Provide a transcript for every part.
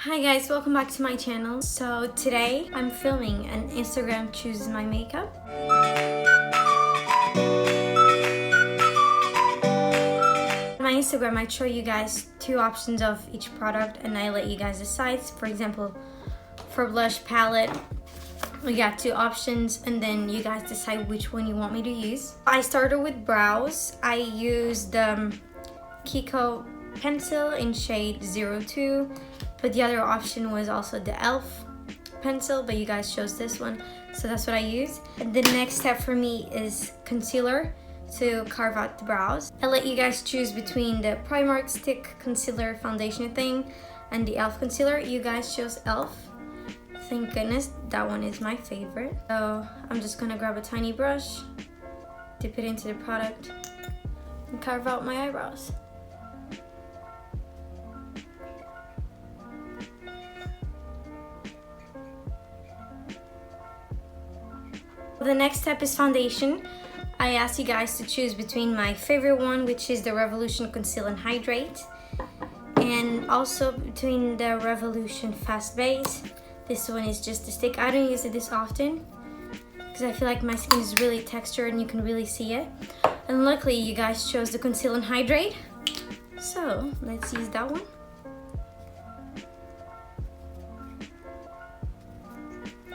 Hi guys, welcome back to my channel. So today I'm filming an Instagram chooses my makeup. On my Instagram I show you guys two options of each product and I let you guys decide. For example, for blush palette we got two options and then you guys decide which one you want me to use. I started with brows. I used the Kiko pencil in shade 02, but the other option was also the e.l.f. pencil, but you guys chose this one, so that's what I used. And the next step for me is concealer to carve out the brows. I let you guys choose between the Primark stick concealer foundation thing and the e.l.f. concealer. You guys chose e.l.f. Thank goodness, that one is my favorite. So I'm just gonna grab a tiny brush, dip it into the product, and carve out my eyebrows. The next step is foundation. I asked you guys to choose between my favorite one, which is the Revolution Conceal and Hydrate, and also between the Revolution Fast Base. This one is just a stick. I don't use it this often because I feel like my skin is really textured and you can really see it. And luckily you guys chose the Conceal and Hydrate, so let's use that one.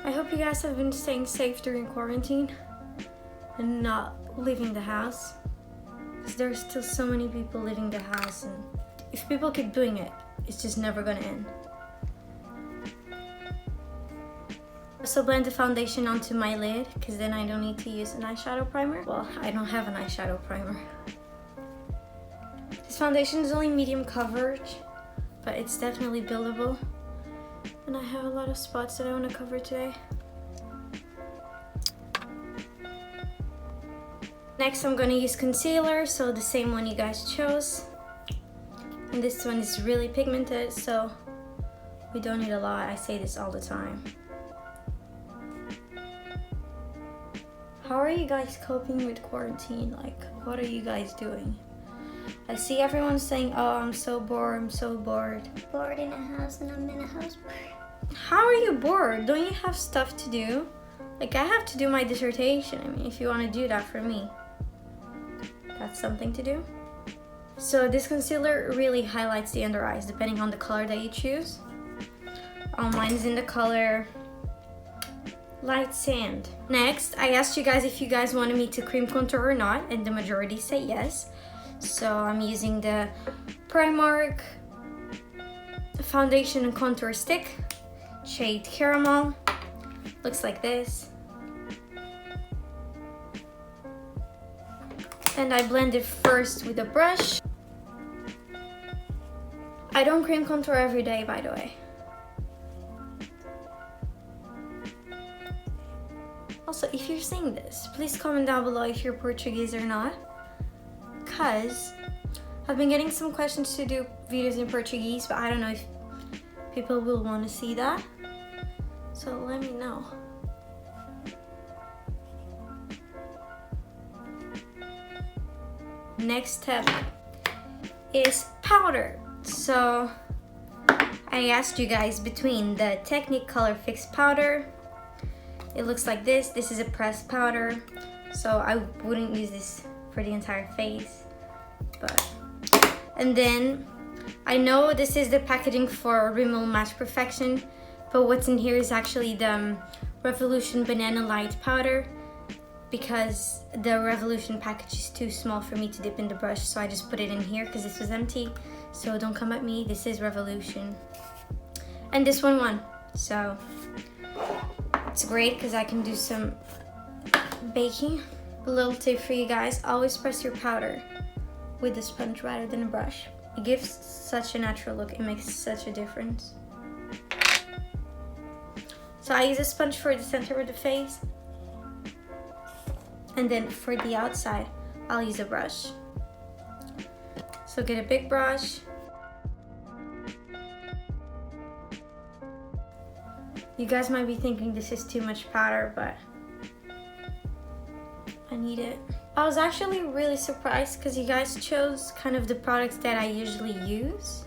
I hope you guys have been staying safe during quarantine and not leaving the house, because there's still so many people leaving the house, and if people keep doing it, it's just never gonna end. Also blend the foundation onto my lid, because then I don't need to use an eyeshadow primer. Well, I don't have an eyeshadow primer. This foundation is only medium coverage, but it's definitely buildable. And I have a lot of spots that I want to cover today. Next I'm going to use concealer, so the same one you guys chose. And this one is really pigmented, so we don't need a lot. I say this all the time. How are you guys coping with quarantine? Like, what are you guys doing? I see everyone saying, oh, I'm so bored, I'm so bored. Bored in a house and I'm in a house bored. How are you bored? Don't you have stuff to do? Like, I have to do my dissertation. I mean, if you want to do that for me, that's something to do. So this concealer really highlights the under eyes depending on the color that you choose. Mine is in the color Light Sand. Next, I asked you guys if you guys wanted me to cream contour or not, and the majority say yes. So I'm using the Primark foundation and contour stick, shade Caramel. Looks like this. And I blend it first with a brush. I don't cream contour every day, by the way. Also, if you're seeing this, please comment down below if you're Portuguese or not, because I've been getting some questions to do videos in Portuguese, but I don't know if people will want to see that, so let me know. Next step is powder. So I asked you guys between the Technique Color Fix powder. It looks like this. This is a pressed powder, so I wouldn't use this for the entire face. And then I know this is the packaging for Rimmel Match Perfection, but what's in here is actually the Revolution Banana Light powder, because the Revolution package is too small for me to dip in the brush, so I just put it in here because this was empty. So don't come at me, this is Revolution. And this one won, so it's great because I can do some baking. A little tip for you guys, always press your powder with a sponge rather than a brush. It gives such a natural look, it makes such a difference. So I use a sponge for the center of the face, and then for the outside I'll use a brush. So get a big brush. You guys might be thinking this is too much powder, but I need it. I was actually really surprised because you guys chose kind of the products that I usually use,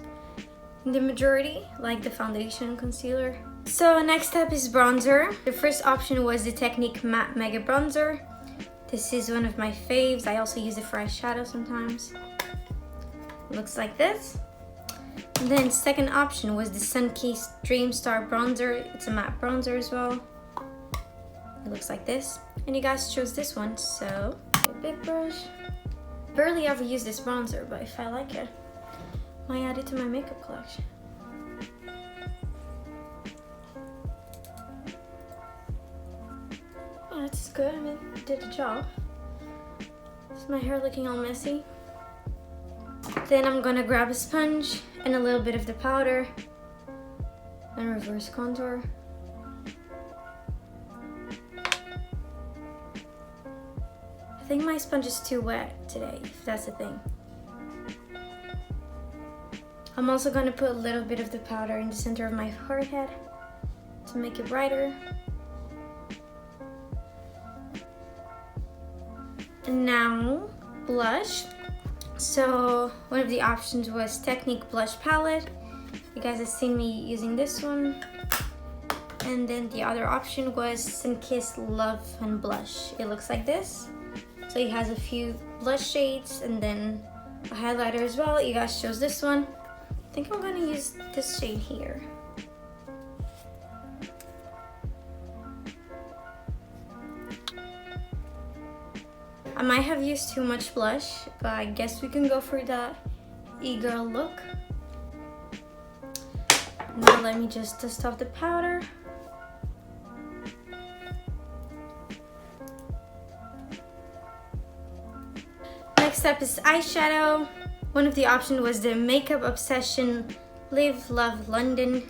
the majority, like the foundation and concealer. So next step is bronzer. The first option was the Technique Matte Mega Bronzer. This is one of my faves. I also use it for eyeshadow sometimes. It looks like this. And then second option was the Sunkissed Dream Star Bronzer. It's a matte bronzer as well. It looks like this. And you guys chose this one, so a big brush. Barely ever use this bronzer, but if I like it, I might add it to my makeup collection. Yeah, that's good. I mean, it did the job. Is my hair looking all messy? Then I'm gonna grab a sponge and a little bit of the powder and reverse contour. I think my sponge is too wet today, if that's the thing. I'm also gonna put a little bit of the powder in the center of my forehead to make it brighter. And now, blush. So one of the options was Technique Blush Palette. You guys have seen me using this one. And then the other option was Sunkissed Love and Blush. It looks like this. So it has a few blush shades and then a highlighter as well. You guys chose this one. I think I'm gonna use this shade here. I might have used too much blush, but I guess we can go for that e-girl look. Now let me just dust off the powder. Next up is eyeshadow. One of the options was the Makeup Obsession Live Love London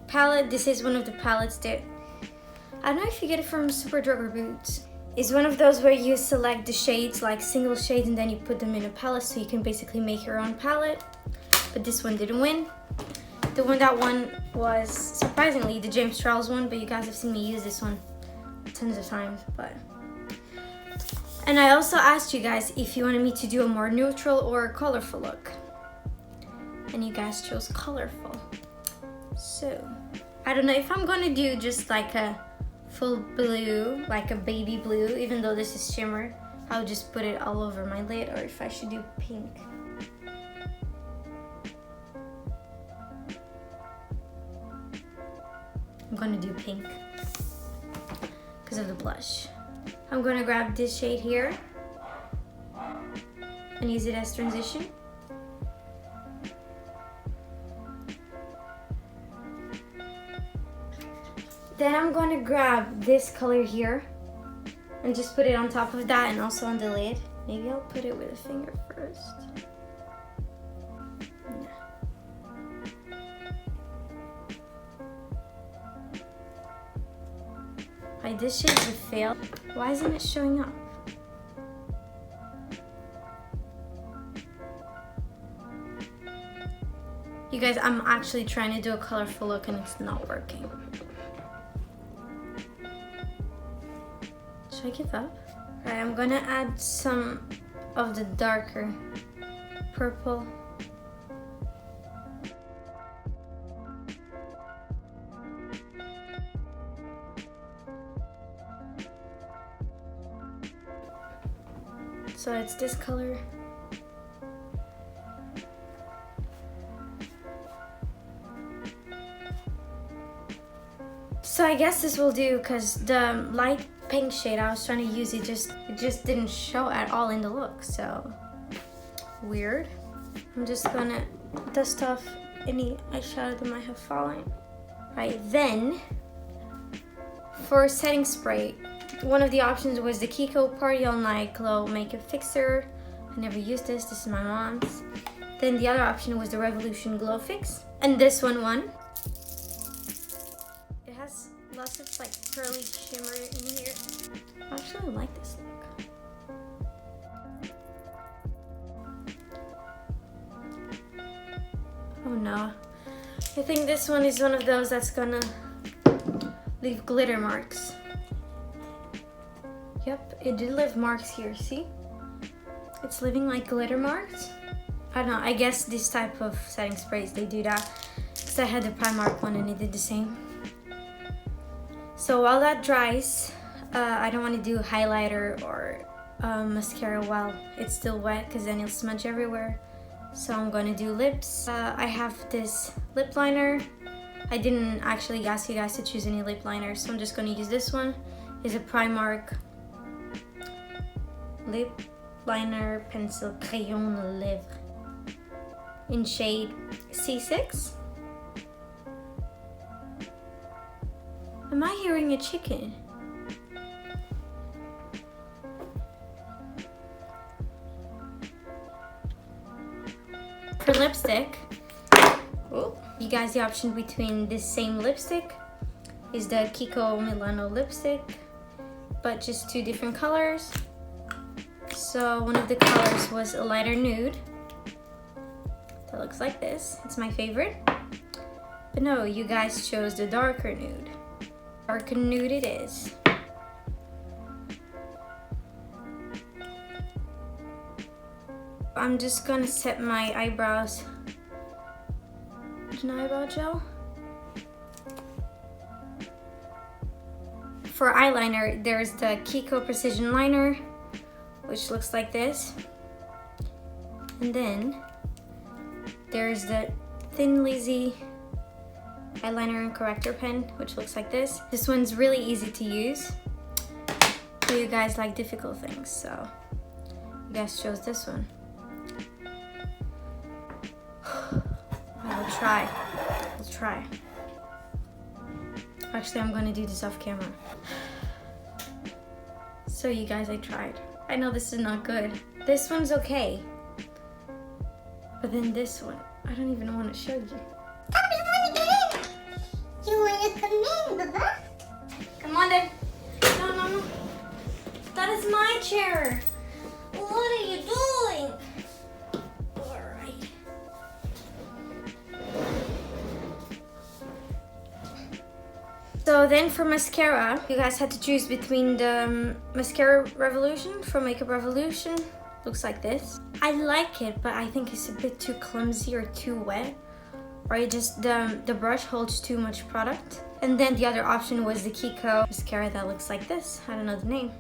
palette. This is one of the palettes that, I don't know if you get it from Superdrug or Boots. It's one of those where you select the shades, like single shades, and then you put them in a palette, so you can basically make your own palette. But this one didn't win. The one that won was, surprisingly, the James Charles one, but you guys have seen me use this one tons of times. And I also asked you guys if you wanted me to do a more neutral or colorful look. And you guys chose colorful. So, I don't know if I'm gonna do just like a full blue, like a baby blue, even though this is shimmer. I'll just put it all over my lid, or if I should do pink. I'm gonna do pink because of the blush. I'm gonna grab this shade here and use it as transition. Then I'm gonna grab this color here and just put it on top of that and also on the lid. Maybe I'll put it with a finger first. Like, this shade is a fail. Why isn't it showing up? You guys, I'm actually trying to do a colorful look and it's not working. Should I give up? Alright, I'm gonna add some of the darker purple. So it's this color. So I guess this will do, because the light pink shade I was trying to use, it just didn't show at all in the look, so weird. I'm just gonna dust off any eyeshadow that might have fallen. Right, then for setting spray, one of the options was the Kiko Party All Night Glow Makeup Fixer. I never used this is my mom's. Then the other option was the Revolution Glow Fix, and this one won. It has lots of like pearly shimmer in here. Actually, I like this look. Oh no. I think this one is one of those that's gonna leave glitter marks. Yep, it did leave marks here, see? It's leaving like glitter marks. I don't know, I guess this type of setting sprays, they do that. Because I had the Primark one and it did the same. So while that dries, I don't want to do highlighter or mascara while it's still wet because then it'll smudge everywhere. So I'm going to do lips. I have this lip liner. I didn't actually ask you guys to choose any lip liner, so I'm just going to use this one. It's a Primark lip liner pencil crayon de lèvres in shade C6. Am I hearing a chicken? For lipstick, you guys, the option between this same lipstick is the Kiko Milano lipstick, but just two different colors. So one of the colors was a lighter nude that looks like this. It's my favorite. But no, you guys chose the darker nude. Darker nude it is. I'm just gonna set my eyebrows with an eyebrow gel. For eyeliner, there's the Kiko Precision Liner, which looks like this. And then there's the Thin Lizzy eyeliner and corrector pen, which looks like this. This one's really easy to use. But you guys like difficult things, so you guys chose this one. We'll try. Let's try. Actually, I'm gonna do this off camera. So you guys, I tried. I know this is not good. This one's okay. But then this one, I don't even want to show you. You wanna come in, Baba? Come on then. No. That is my chair. What are you doing? Alright. So then for mascara, you guys had to choose between the Mascara Revolution from Makeup Revolution. Looks like this. I like it, but I think it's a bit too clumsy or too wet. Or it just, the brush holds too much product. And then the other option was the Kiko mascara that looks like this. I don't know the name.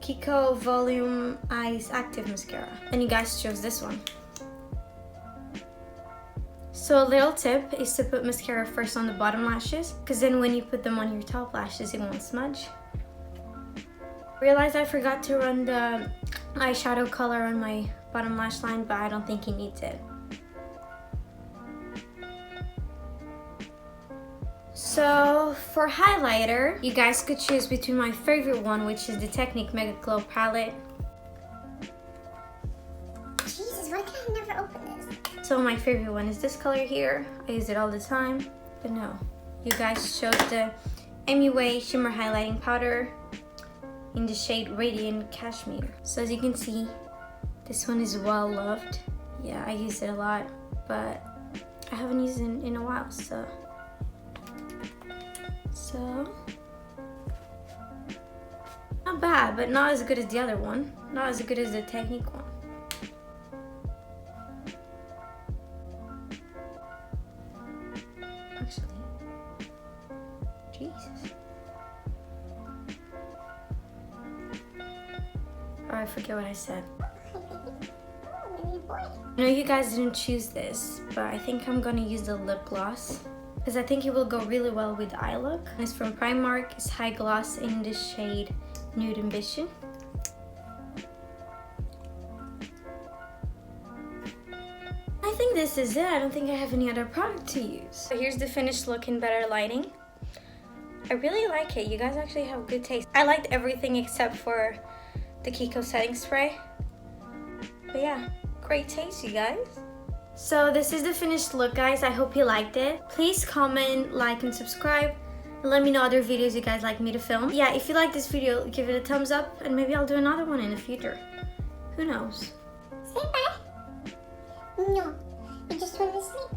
Kiko Volume Eyes Active Mascara. And you guys chose this one. So a little tip is to put mascara first on the bottom lashes, because then when you put them on your top lashes, it won't smudge. Realized I forgot to run the eyeshadow color on my bottom lash line, but I don't think it needs it. So for highlighter, you guys could choose between my favorite one, which is the Technique Mega Glow palette. Jesus, why can I never open this? So my favorite one is this color here. I use it all the time, but no. You guys chose the MUA Shimmer Highlighting Powder in the shade Radiant Cashmere. So as you can see, this one is well loved. Yeah, I use it a lot, but I haven't used it in a while, so not bad, but not as good as the other one. Not as good as the Technique one. Actually, Jesus. Oh, I forget what I said. I know you guys didn't choose this, but I think I'm gonna use the lip gloss because I think it will go really well with the eye look. It's from Primark. It's high gloss in the shade Nude Ambition. I think this is it. I don't think I have any other product to use. So here's the finished look in better lighting. I really like it. You guys actually have good taste. I liked everything except for the Kiko setting spray. But yeah, great taste, you guys. So this is the finished look, guys. I hope you liked it. Please comment, like, and subscribe. And let me know other videos you guys like me to film. Yeah, if you like this video, give it a thumbs up, and maybe I'll do another one in the future. Who knows? Say bye. No, you just want to sleep.